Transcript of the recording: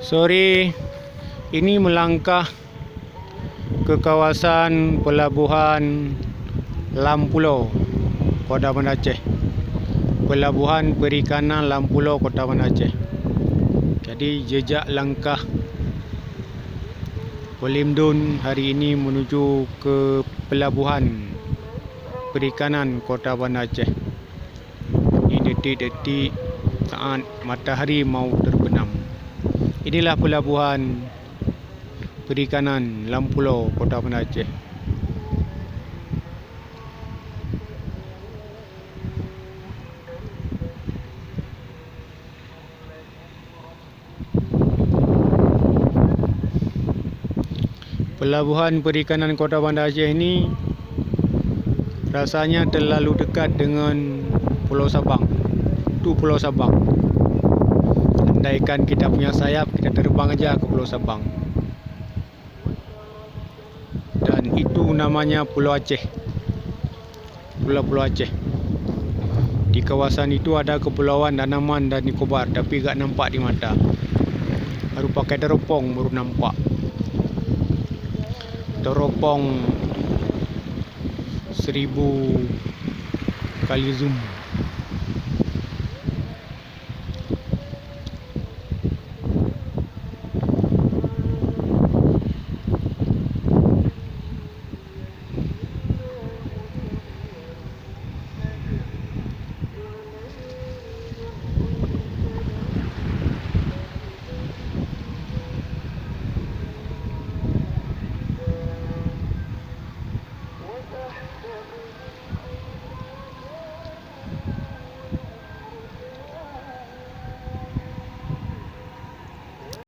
Sore ini melangkah ke kawasan pelabuhan Lampulo, Kota Banda Aceh. Pelabuhan Perikanan Lampulo, Kota Banda Aceh. Jadi jejak langkah Pelimdun hari ini menuju ke Pelabuhan Perikanan Kota Banda Aceh. Ini detik-detik saat matahari mau terbenam. Inilah Pelabuhan Perikanan Lampulo, Kota Banda Aceh. Pelabuhan Perikanan Kota Banda Aceh ini rasanya terlalu dekat dengan Pulau Sabang. Itu Pulau Sabang. Andaikan kita punya sayap, kita terbang aja ke Pulau Sabang. Dan itu namanya Pulau Aceh. Pulau Aceh. Di kawasan itu ada kepulauan Andaman dan Nicobar, tapi gak nampak di mata. Baru pakai teropong baru nampak. Teropong 1000 kali zoom.